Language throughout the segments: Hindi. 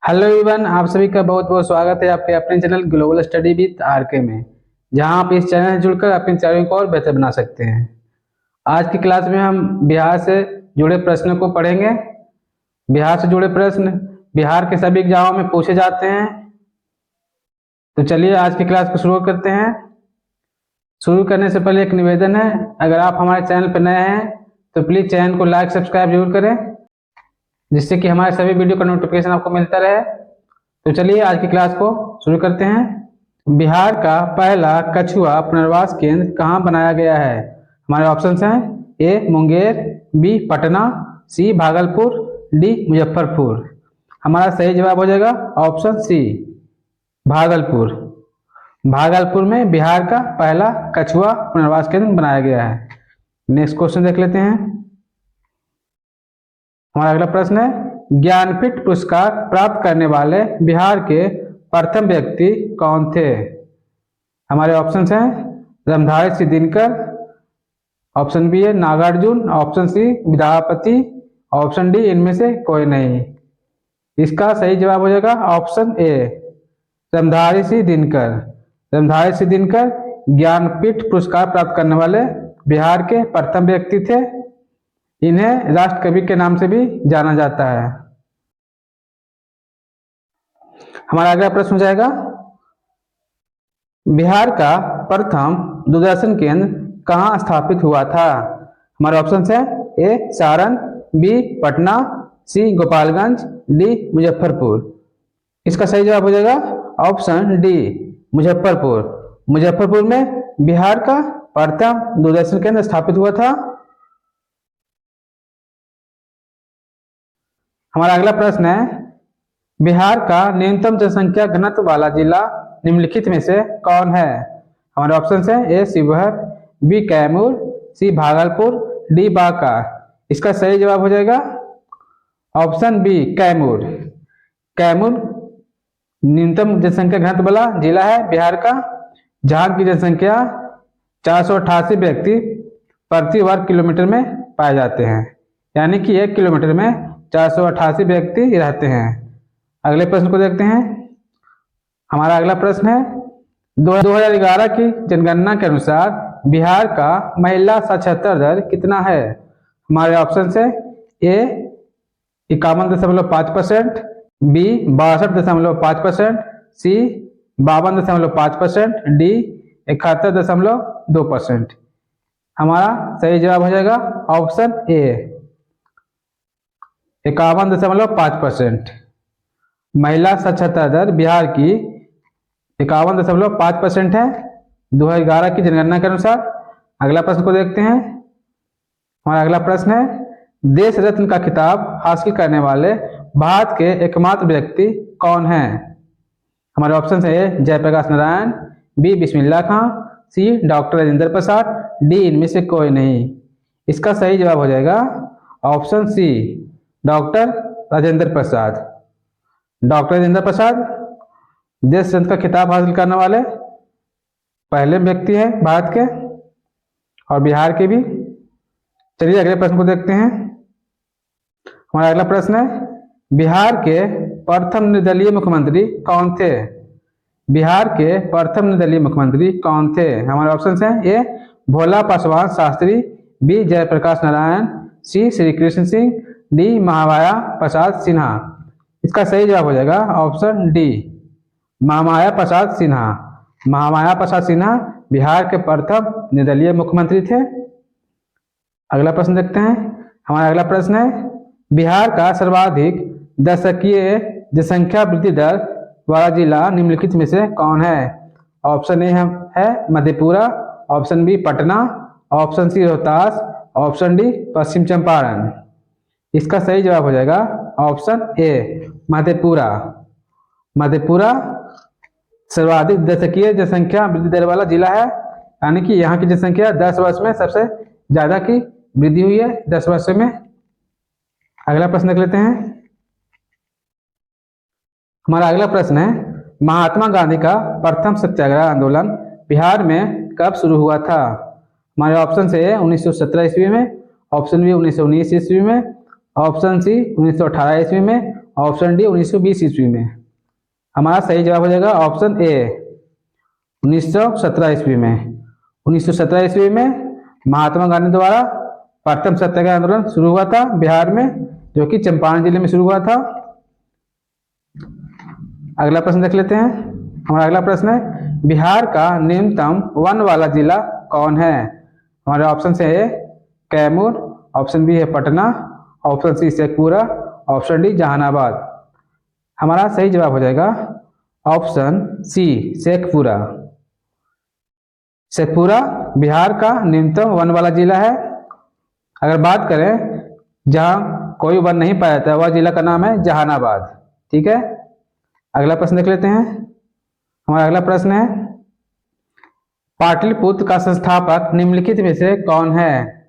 हेलो एवरीवन, आप सभी का बहुत बहुत स्वागत है आपके अपने channel Global Study with RK में, जहां आप इस चैनल से जुड़कर अपनी तैयारियों को और बेहतर बना सकते हैं। आज की क्लास में हम बिहार से जुड़े प्रश्नों को पढ़ेंगे। बिहार से जुड़े प्रश्न बिहार के सभी एग्जामों में पूछे जाते हैं। तो चलिए आज की क्लास को शुरू करते हैं। शुरू करने से पहले एक निवेदन है, अगर आप हमारे चैनल पर नए हैं तो प्लीज़ चैनल को लाइक सब्सक्राइब जरूर करें, जिससे कि हमारे सभी वीडियो का नोटिफिकेशन आपको मिलता रहे। तो चलिए आज की क्लास को शुरू करते हैं। बिहार का पहला कछुआ पुनर्वास केंद्र कहाँ बनाया गया है? हमारे ऑप्शंस हैं ए मुंगेर, बी पटना, सी भागलपुर, डी मुजफ्फरपुर। हमारा सही जवाब हो जाएगा ऑप्शन सी भागलपुर। भागलपुर में बिहार का पहला कछुआ पुनर्वास केंद्र बनाया गया है। नेक्स्ट क्वेश्चन देख लेते हैं। हमारा अगला प्रश्न है, ज्ञानपीठ पुरस्कार प्राप्त करने वाले बिहार के प्रथम व्यक्ति कौन थे? हमारे ऑप्शंस हैं रामधारी सिंह दिनकर, ऑप्शन बी है Nagarjun, option C Vidyapati, option D इनमें से कोई नहीं। इसका सही जवाब हो जाएगा ऑप्शन ए रामधारी सिंह दिनकर। रामधारी सिंह दिनकर ज्ञानपीठ पुरस्कार प्राप्त करने वाले बिहार के प्रथम व्यक्ति थे। इन्हें राष्ट्र कवि के नाम से भी जाना जाता है। हमारा अगला प्रश्न हो जाएगा, बिहार का प्रथम दूरदर्शन केंद्र कहाँ स्थापित हुआ था? हमारे ऑप्शन है ए सारण, बी पटना, सी गोपालगंज, डी मुजफ्फरपुर। इसका सही जवाब हो जाएगा ऑप्शन डी मुजफ्फरपुर। मुजफ्फरपुर में बिहार का प्रथम दूरदर्शन केंद्र स्थापित हुआ था। हमारा अगला प्रश्न है, बिहार का न्यूनतम जनसंख्या घनत्व वाला जिला निम्नलिखित में से कौन है? हमारे ऑप्शन है ए शिवहर, बी कैमूर, सी भागलपुर, डी बांका। इसका सही जवाब हो जाएगा ऑप्शन बी कैमूर। कैमूर न्यूनतम जनसंख्या घनत्व वाला जिला है बिहार का, जहां की जनसंख्या 488 व्यक्ति प्रति वर्ग किलोमीटर में पाए जाते हैं, यानी कि 1 किलोमीटर में 488 व्यक्ति रहते हैं। अगले प्रश्न को देखते हैं। हमारा अगला प्रश्न है, 2011 की जनगणना के अनुसार बिहार का महिला साक्षरता दर कितना है? हमारे ऑप्शन है ए 51.5%, बी 62.5%, सी 52.5%, डी 71.2%। हमारा सही जवाब हो जाएगा ऑप्शन ए 51.5%। महिला साक्षरता दर बिहार की 51.5% है 2011 की जनगणना के अनुसार। अगला प्रश्न को देखते हैं। हमारा अगला प्रश्न है, देश रत्न का खिताब हासिल करने वाले भारत के एकमात्र व्यक्ति कौन हैं? हमारे ऑप्शन है ए जयप्रकाश नारायण, बी बिस्मिल्लाह खां, सी डॉक्टर राजेंद्र प्रसाद, डी इनमें से कोई नहीं। इसका सही जवाब हो जाएगा ऑप्शन सी डॉक्टर राजेंद्र प्रसाद। डॉक्टर राजेंद्र प्रसाद देश रत्न का खिताब हासिल करने वाले पहले व्यक्ति हैं भारत के और बिहार के भी। चलिए अगले प्रश्न को देखते हैं। हमारा अगला प्रश्न है, बिहार के प्रथम निर्दलीय मुख्यमंत्री कौन थे? बिहार के प्रथम निर्दलीय मुख्यमंत्री कौन थे? हमारे ऑप्शन हैं ए भोला पासवान शास्त्री, बी जयप्रकाश नारायण, सी श्री कृष्ण सिंह, डी महामाया प्रसाद सिन्हा। इसका सही जवाब हो जाएगा ऑप्शन डी महामाया प्रसाद सिन्हा। महामाया प्रसाद सिन्हा बिहार के प्रथम निर्दलीय मुख्यमंत्री थे। अगला प्रश्न देखते हैं। हमारा अगला प्रश्न है, बिहार का सर्वाधिक दशकीय जनसंख्या वृद्धि दर वाला जिला निम्नलिखित में से कौन है? ऑप्शन ए है Madhepura, option B Patna, option C Rohtas, option D Paschim Champaran. इसका सही जवाब हो जाएगा ऑप्शन ए मधेपुरा। मधेपुरा सर्वाधिक दशकीय जनसंख्या वृद्धि दर वाला जिला है, यानी कि यहाँ की जनसंख्या 10 वर्ष में सबसे ज्यादा की वृद्धि हुई है 10 वर्ष में। अगला प्रश्न देख लेते हैं। हमारा अगला प्रश्न है, महात्मा गांधी का प्रथम सत्याग्रह आंदोलन बिहार में कब शुरू हुआ था? हमारे ऑप्शन से 1917 ईस्वी में, ऑप्शन बी 1919 ईस्वी में, ऑप्शन सी 1918 ईस्वी में, ऑप्शन डी 1920 ईस्वी में। हमारा सही जवाब हो जाएगा ऑप्शन ए 1917 ईस्वी में। 1917 ईस्वी में महात्मा गांधी द्वारा प्रथम सत्याग्रह आंदोलन शुरू हुआ था बिहार में, जो कि चंपारण जिले में शुरू हुआ था। अगला प्रश्न देख लेते हैं। हमारा अगला प्रश्न है बिहार का न्यूनतम वन वाला जिला कौन है। हमारे ऑप्शन से है कैमूर, ऑप्शन बी है Patna, option C Sheikhpura, option D Jehanabad. हमारा सही जवाब हो जाएगा ऑप्शन सी शेखपुरा। शेखपुरा बिहार का न्यूनतम वन वाला जिला है। अगर बात करें जहाँ कोई वन नहीं पाया जाता वह जिला का नाम है जहानाबाद। ठीक है, अगला प्रश्न देख लेते हैं। हमारा अगला प्रश्न है पाटलिपुत्र का संस्थापक निम्नलिखित में से कौन है।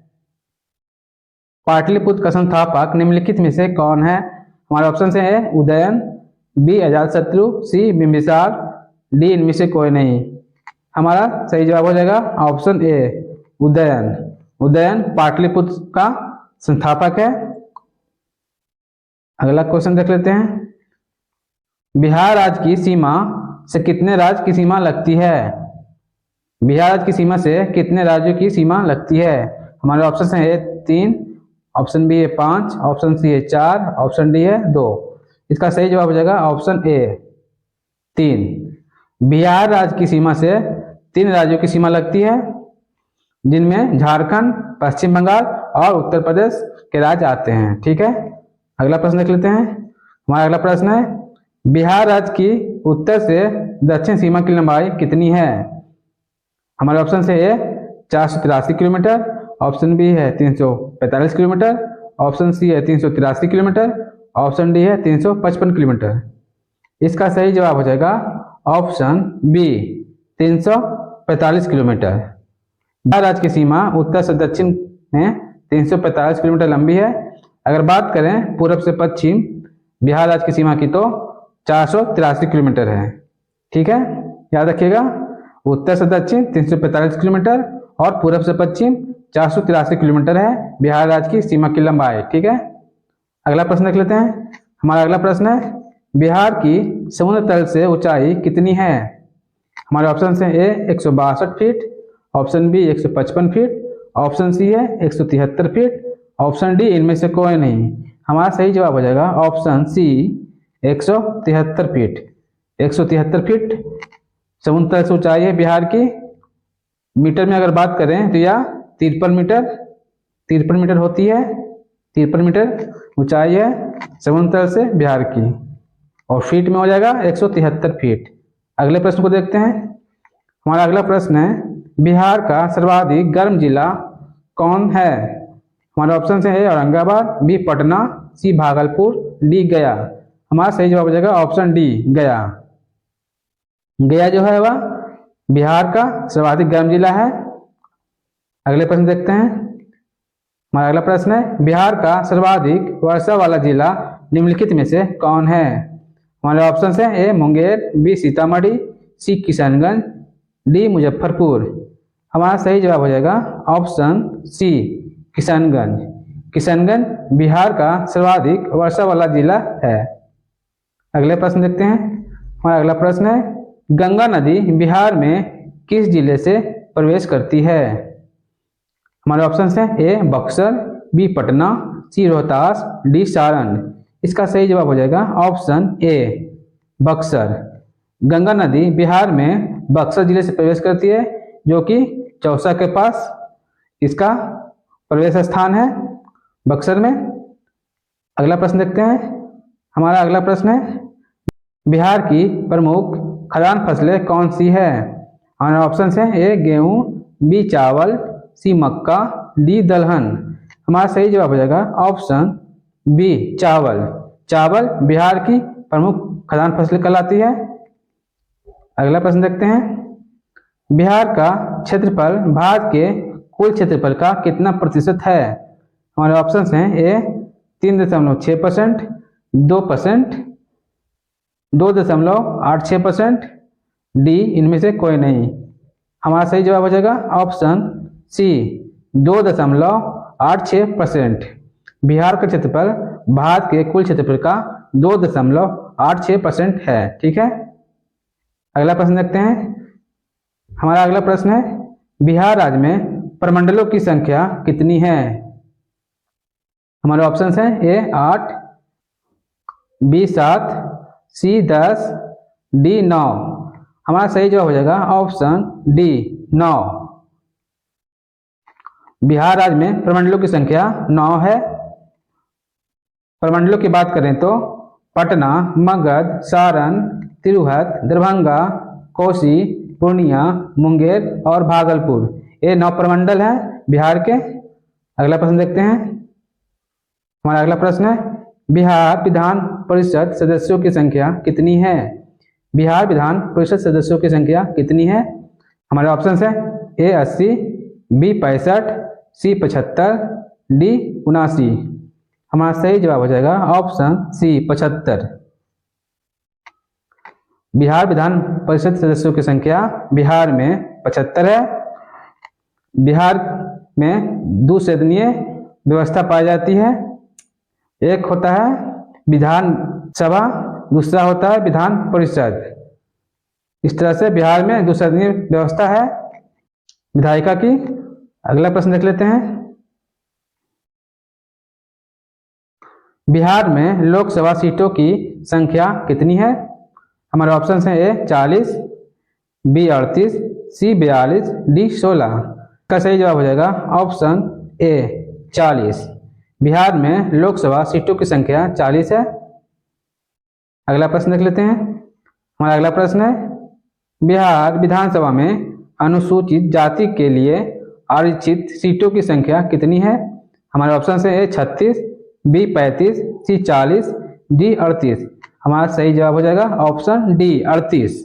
पाटलिपुत्र का संस्थापक निम्नलिखित में से कौन है। हमारे ऑप्शन से है उदयन, बी अजातशत्रु, सी बिंबिसार, डी इनमें से कोई नहीं। हमारा सही जवाब हो जाएगा ऑप्शन ए उदयन। उदयन पाटलिपुत्र का संस्थापक है। अगला क्वेश्चन देख लेते हैं। बिहार राज्य की सीमा से कितने राज्य की सीमा लगती है। बिहार राज्य की सीमा से कितने राज्यों की सीमा लगती है। हमारे ऑप्शन है 3, ऑप्शन बी है 5, ऑप्शन सी है 4, ऑप्शन डी है 2। इसका सही जवाब हो जाएगा ऑप्शन ए 3। बिहार राज्य की सीमा से 3 राज्यों की सीमा लगती है, जिनमें झारखंड, पश्चिम बंगाल और उत्तर प्रदेश के राज्य आते हैं। ठीक है, अगला प्रश्न देख लेते हैं। हमारा अगला प्रश्न है बिहार राज्य की उत्तर से दक्षिण सीमा की लंबाई कितनी है। हमारे ऑप्शन से है 483 किलोमीटर, ऑप्शन बी है 345 किलोमीटर, ऑप्शन सी है 383 किलोमीटर, ऑप्शन डी है 355 किलोमीटर। इसका सही जवाब हो जाएगा ऑप्शन बी 345 किलोमीटर। बिहार राज्य की सीमा उत्तर से दक्षिण में 345 किलोमीटर लंबी है। अगर बात करें पूर्व से पश्चिम बिहार राज्य की सीमा की तो 483 किलोमीटर है। ठीक है, याद रखिएगा उत्तर से दक्षिण 345 किलोमीटर और पूर्व से पश्चिम 483 किलोमीटर है बिहार राज्य की सीमा की लंबाई। ठीक है, अगला प्रश्न देख लेते हैं। हमारा अगला प्रश्न है बिहार की समुद्र तल से ऊंचाई कितनी है। हमारे ऑप्शन से A 162 feet, option B 155 feet, option C है 173 फीट, ऑप्शन डी इनमें से कोई नहीं। हमारा सही जवाब हो जाएगा ऑप्शन सी 173 फीट। 173 फीट समुद्र तल से ऊंचाई है बिहार की। मीटर में अगर बात करें तो यह 53 मीटर होती है। 53 मीटर ऊंचाई है समुद्र तल से बिहार की, और फीट में हो जाएगा 173 फीट। अगले प्रश्न को देखते हैं। हमारा अगला प्रश्न है बिहार का सर्वाधिक गर्म जिला कौन है। हमारे ऑप्शन से है औरंगाबाद, बी पटना, सी भागलपुर, डी गया। हमारा सही जवाब हो जाएगा ऑप्शन डी गया। गया जो है वह बिहार का सर्वाधिक गर्म जिला है। अगले प्रश्न देखते हैं। हमारा अगला प्रश्न है बिहार का सर्वाधिक वर्षा वाला जिला निम्नलिखित में से कौन है। हमारे ऑप्शन है ए मुंगेर, बी सीतामढ़ी, सी किशनगंज, डी मुजफ्फरपुर। हमारा सही जवाब हो जाएगा ऑप्शन सी किशनगंज। किशनगंज बिहार का सर्वाधिक वर्षा वाला जिला है। अगले प्रश्न देखते हैं। हमारा अगला प्रश्न है गंगा नदी बिहार में किस जिले से प्रवेश करती है। हमारे ऑप्शन हैं ए बक्सर, बी पटना, सी रोहतास, डी सारण। इसका सही जवाब हो जाएगा ऑप्शन ए बक्सर। गंगा नदी बिहार में बक्सर जिले से प्रवेश करती है, जो कि चौसा के पास इसका प्रवेश स्थान है बक्सर में। अगला प्रश्न देखते हैं। हमारा अगला प्रश्न है बिहार की प्रमुख खदान फसलें कौन सी है। हमारे ऑप्शन हैं ए गेहूँ, बी चावल, सी मक्का, डी दलहन। हमारा सही जवाब हो जाएगा ऑप्शन बी चावल। चावल बिहार की प्रमुख खदान फसलें कहलाती है। अगला प्रश्न देखते हैं। बिहार का क्षेत्रफल भारत के कुल क्षेत्रफल का कितना प्रतिशत है। हमारे ऑप्शन हैं ए 3.6%, 2%, 2.86%, डी इनमें से कोई नहीं। हमारा सही जवाब हो जाएगा ऑप्शन सी 2.86%। बिहार का क्षेत्रफल भारत के कुल क्षेत्रफल का 2.86% है। ठीक है, अगला प्रश्न देखते हैं। हमारा अगला प्रश्न है, बिहार राज्य में प्रमंडलों की संख्या कितनी है? हमारे ऑप्शन हैं ए 8, बी 7, सी 10, डी 9। हमारा सही जवाब हो जाएगा ऑप्शन डी 9। बिहार राज्य में प्रमंडलों की संख्या 9 है। प्रमंडलों की बात करें तो पटना, मगध, सारण, तिरहुत, दरभंगा, कोसी, पूर्णिया, मुंगेर और भागलपुर, ये 9 प्रमंडल हैं बिहार के। अगला प्रश्न देखते हैं। हमारा अगला प्रश्न है, बिहार विधान परिषद सदस्यों की संख्या कितनी है? बिहार विधान परिषद सदस्यों की संख्या कितनी है? हमारे ऑप्शन है ए 80, बी 65, सी 75, डी 79। हमारा सही जवाब हो जाएगा ऑप्शन सी 75। बिहार विधान परिषद सदस्यों की संख्या बिहार में 75 है। बिहार में द्विसदनीय व्यवस्था पाई जाती है। एक होता है विधान सभा, दूसरा होता है विधान परिषद। इस तरह से बिहार में द्विसदनीय व्यवस्था है विधायिका की। अगला प्रश्न देख लेते हैं। बिहार में लोकसभा सीटों की संख्या कितनी है? हमारे ऑप्शन हैं ए 40, बी 38, सी 42, डी 16। का सही जवाब हो जाएगा ऑप्शन ए 40। बिहार में लोकसभा सीटों की संख्या 40 है। अगला प्रश्न देख लेते हैं। हमारा अगला प्रश्न है, बिहार विधानसभा में अनुसूचित जाति के लिए आरक्षित सीटों की संख्या कितनी है? हमारे ऑप्शन है ए 36, बी 35, सी 40, डी 38। हमारा सही जवाब हो जाएगा ऑप्शन डी 38।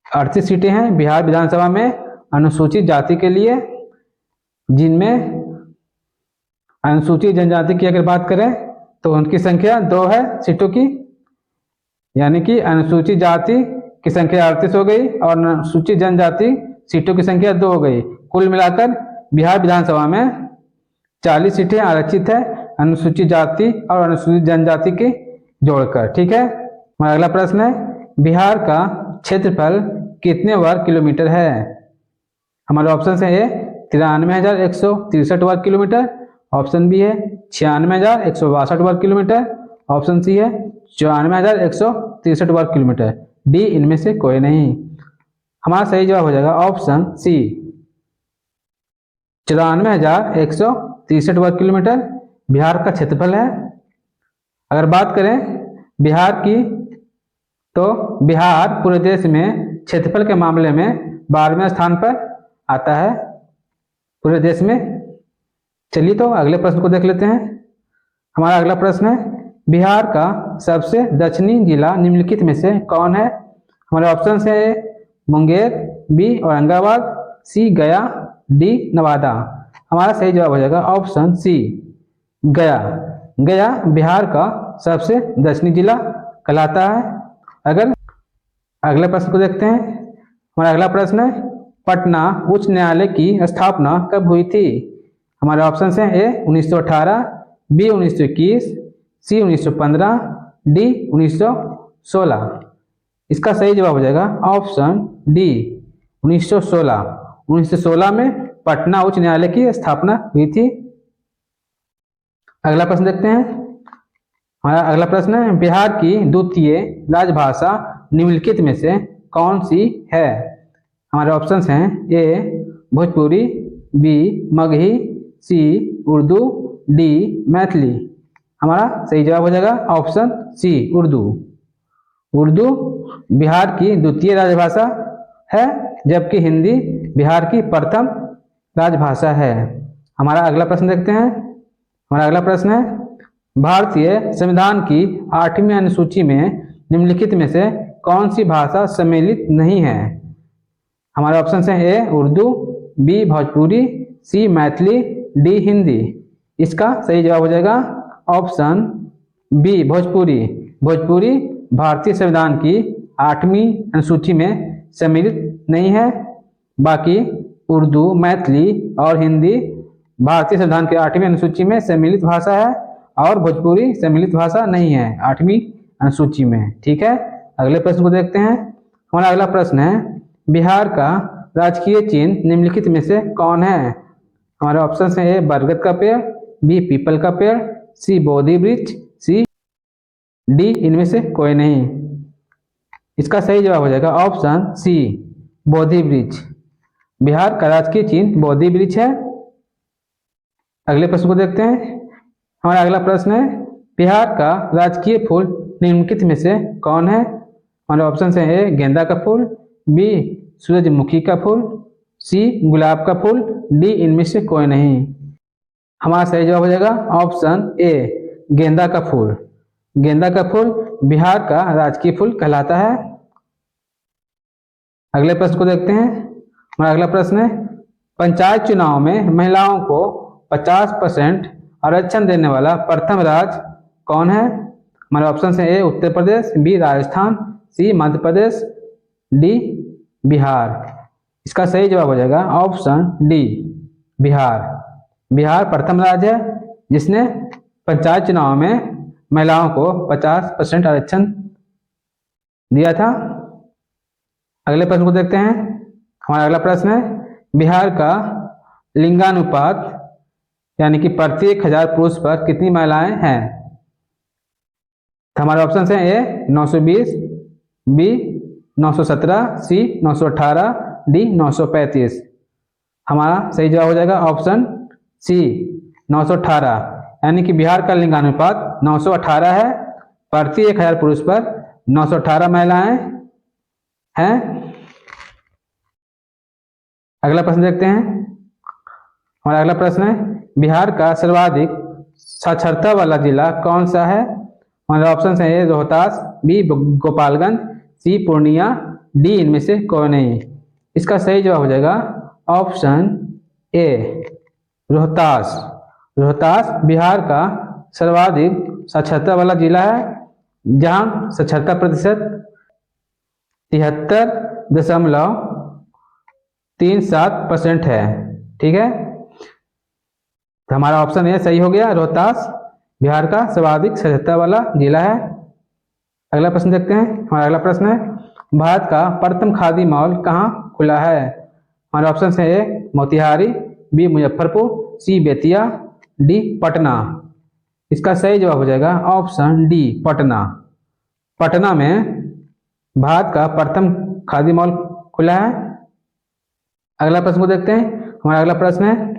38 सीटें हैं बिहार विधानसभा में अनुसूचित जाति के लिए, जिनमें अनुसूचित जनजाति की अगर बात करें तो उनकी संख्या 2 है सीटों की, यानी कि अनुसूचित जाति की संख्या 38 हो गई और अनुसूचित जनजाति सीटों की संख्या 2 हो गई। कुल मिलाकर बिहार विधानसभा में 40 सीटें आरक्षित है अनुसूचित जाति और अनुसूचित जनजाति की जोड़कर। ठीक है, हमारा अगला प्रश्न है, बिहार का क्षेत्रफल कितने वर्ग किलोमीटर है? हमारे ऑप्शन है ए 93,163 वर्ग किलोमीटर, ऑप्शन बी है 96,162 वर्ग किलोमीटर, ऑप्शन सी है 94,163 वर्ग किलोमीटर, डी इनमें से कोई नहीं। हमारा सही जवाब हो जाएगा ऑप्शन सी 94,163 वर्ग किलोमीटर बिहार का क्षेत्रफल है। अगर बात करें बिहार की तो बिहार पूरे देश में क्षेत्रफल के मामले में 12वें स्थान पर आता है पूरे देश में। चलिए तो अगले प्रश्न को देख लेते हैं। हमारा अगला प्रश्न है, बिहार का सबसे दक्षिणी जिला निम्नलिखित में से कौन है? हमारे ऑप्शन है मुंगेर, बी औरंगाबाद, सी गया, डी नवादा। हमारा सही जवाब हो जाएगा ऑप्शन सी गया। गया बिहार का सबसे दक्षिणी जिला कहलाता है। अगर अगले प्रश्न को देखते हैं। हमारा अगला प्रश्न है, पटना उच्च न्यायालय की स्थापना कब हुई थी? हमारे ऑप्शन हैं ए 1918, बी 1921, सी 1915, डी 1916। इसका सही जवाब हो जाएगा ऑप्शन डी 1916। 1916 में पटना उच्च न्यायालय की स्थापना हुई थी। अगला प्रश्न देखते हैं। हमारा अगला प्रश्न है, बिहार की द्वितीय राजभाषा निम्नलिखित में से कौन सी है? हमारे ऑप्शन हैं ए भोजपुरी, बी मगही, सी उर्दू, डी मैथिली। हमारा सही जवाब हो जाएगा ऑप्शन सी उर्दू। उर्दू बिहार की द्वितीय राजभाषा है, जबकि हिंदी बिहार की प्रथम राजभाषा है। हमारा अगला प्रश्न देखते हैं। हमारा अगला प्रश्न है, भारतीय संविधान की 8वीं अनुसूची में निम्नलिखित में से कौन सी भाषा सम्मिलित नहीं है? हमारे ऑप्शन हैं ए उर्दू, बी भोजपुरी, सी मैथिली, डी हिंदी। इसका सही जवाब हो जाएगा ऑप्शन बी भोजपुरी। भोजपुरी भारतीय संविधान की 8वीं अनुसूची में सम्मिलित नहीं है। बाकी उर्दू, मैथिली और हिंदी भारतीय संविधान की 8वीं अनुसूची में सम्मिलित भाषा है और भोजपुरी सम्मिलित भाषा नहीं है 8वीं अनुसूची में। ठीक है, अगले प्रश्न को देखते हैं। हमारा अगला प्रश्न है, बिहार का राजकीय चिन्ह निम्नलिखित में से कौन है? हमारे ऑप्शन है ए बरगद का पेड़, बी पीपल का पेड़, सी बोधि वृक्ष, सी डी इनमें से कोई नहीं। इसका सही जवाब हो जाएगा ऑप्शन सी बोधि वृक्ष। बिहार का राजकीय चिन्ह बोधि वृक्ष है। अगले प्रश्न को देखते हैं। हमारा अगला प्रश्न है, बिहार का राजकीय फूल निम्नलिखित में से कौन है? हमारे ऑप्शन है ए गेंदा का फूल, बी सूरजमुखी का फूल, सी गुलाब का फूल, डी इनमें से कोई नहीं। हमारा सही जवाब हो जाएगा ऑप्शन ए गेंदा का फूल। गेंदा का फूल बिहार का राजकीय फूल कहलाता है। अगले प्रश्न को देखते हैं। हमारा अगला प्रश्न है, पंचायत चुनाव में महिलाओं को 50% आरक्षण देने वाला प्रथम राज्य कौन है? हमारे ऑप्शन है ए उत्तर प्रदेश, बी राजस्थान, सी मध्य प्रदेश, डी बिहार। इसका सही जवाब हो जाएगा ऑप्शन डी बिहार। बिहार प्रथम राज्य है जिसने पंचायत चुनाव में महिलाओं को 50% आरक्षण दिया था। अगले प्रश्न को देखते हैं। हमारा अगला प्रश्न है, बिहार का लिंगानुपात यानी कि प्रति 1000 पुरुष पर कितनी महिलाएं हैं? हमारे ऑप्शन है ए 920, बी 917, सी 918, डी 935। हमारा सही जवाब हो जाएगा ऑप्शन सी 918, यानी कि बिहार का लिंगानुपात 918 है। प्रति 1000 पुरुष पर 918 महिलाएं हैं। अगला प्रश्न देखते हैं। हमारा अगला प्रश्न है, बिहार का सर्वाधिक साक्षरता वाला जिला कौन सा है? हमारे ऑप्शन है ए रोहतास, बी गोपालगंज, सी पूर्णिया, डी इनमें से कोई नहीं। इसका सही जवाब हो जाएगा ऑप्शन ए रोहतास। रोहतास बिहार का सर्वाधिक साक्षरता वाला जिला है, जहां साक्षरता प्रतिशत 73.37% है। ठीक है, तो हमारा ऑप्शन ए सही हो गया, रोहतास बिहार का सर्वाधिक साक्षरता वाला जिला है। अगला प्रश्न देखते हैं। हमारा अगला प्रश्न है, भारत का प्रथम खादी मॉल कहाँ खुला है? हमारे ऑप्शन है ए मोतिहारी, बी मुजफ्फरपुर, सी बेतिया, डी पटना। इसका सही जवाब हो जाएगा ऑप्शन डी पटना। पटना में भारत का प्रथम खादी मॉल खुला है। अगला प्रश्न को देखते हैं। हमारा अगला प्रश्न है,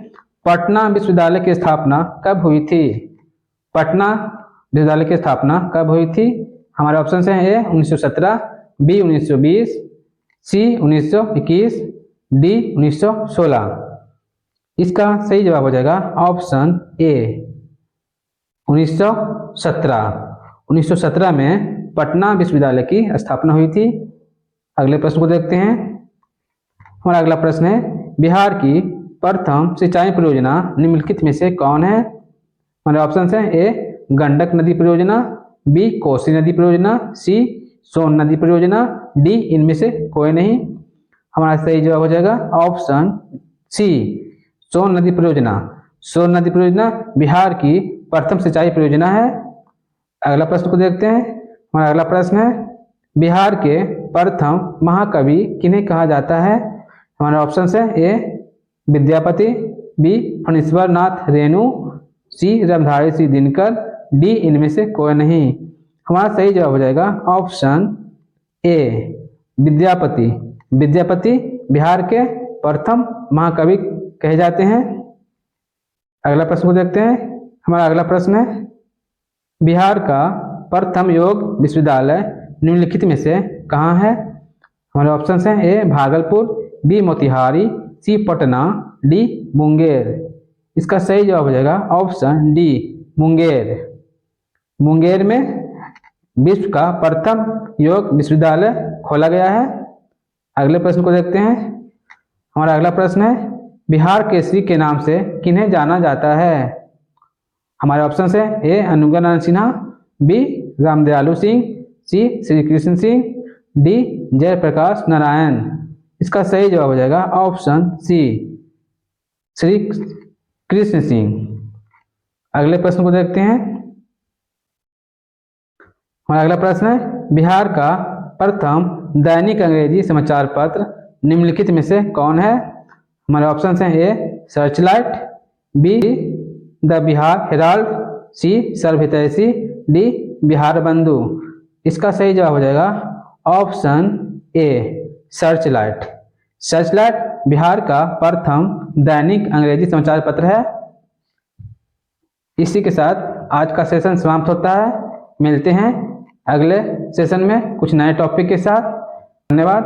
पटना विश्वविद्यालय की स्थापना कब हुई थी? पटना विश्वविद्यालय की स्थापना कब हुई थी? हमारे ऑप्शन है ए 1917, बी 1920, सी 1921, डी 1916। इसका सही जवाब हो जाएगा ऑप्शन ए 1917। 1917 में पटना विश्वविद्यालय की स्थापना हुई थी। अगले प्रश्न को देखते हैं। हमारा अगला प्रश्न है, बिहार की प्रथम सिंचाई परियोजना निम्नलिखित में से कौन है? हमारे ऑप्शन है ए गंडक नदी परियोजना, बी कोसी नदी परियोजना, सी सोन नदी परियोजना, डी इनमें से कोई नहीं। हमारा सही जवाब हो जाएगा ऑप्शन सी सोन नदी परियोजना। सोन नदी परियोजना बिहार की प्रथम सिंचाई परियोजना है। अगला प्रश्न को देखते हैं। हमारा अगला प्रश्न है, बिहार के प्रथम महाकवि किन्हें कहा जाता है? हमारा ऑप्शन है ए विद्यापति, बी फणीश्वर नाथ रेणु, सी रामधारी सिंह दिनकर, डी इनमें से कोई नहीं। हमारा सही जवाब हो जाएगा ऑप्शन ए विद्यापति। विद्यापति बिहार के प्रथम महाकवि कहे जाते हैं। अगला प्रश्न को देखते हैं। हमारा अगला प्रश्न है, बिहार का प्रथम योग विश्वविद्यालय निम्नलिखित में से कहाँ है? हमारे ऑप्शन हैं ए भागलपुर, बी मोतिहारी, सी पटना, डी मुंगेर। इसका सही जवाब हो जाएगा ऑप्शन डी मुंगेर। मुंगेर में विश्व का प्रथम योग विश्वविद्यालय खोला गया है। अगले प्रश्न को देखते हैं। हमारा अगला प्रश्न है, बिहार केसरी के नाम से किन्हें जाना जाता है? हमारे ऑप्शन है ए अनुगनानंद सिन्हा, बी रामदयालु सिंह, सी श्री कृष्ण सिंह, डी जयप्रकाश नारायण। इसका सही जवाब हो जाएगा ऑप्शन सी श्री कृष्ण सिंह। अगले प्रश्न को देखते हैं। हमारा अगला प्रश्न है, बिहार का प्रथम दैनिक अंग्रेजी समाचार पत्र निम्नलिखित में से कौन है? हमारे ऑप्शन हैं A Searchlight, B the Bihar Herald, C Sarvahitaishi, D Bihar Bandhu. इसका सही जवाब हो जाएगा option A Searchlight. Searchlight Bihar का प्रथम दैनिक अंग्रेजी समाचार पत्र है। इसी के साथ आज का सेशन समाप्त होता है। मिलते हैं अगले सेशन में कुछ नए टॉपिक के साथ। धन्यवाद।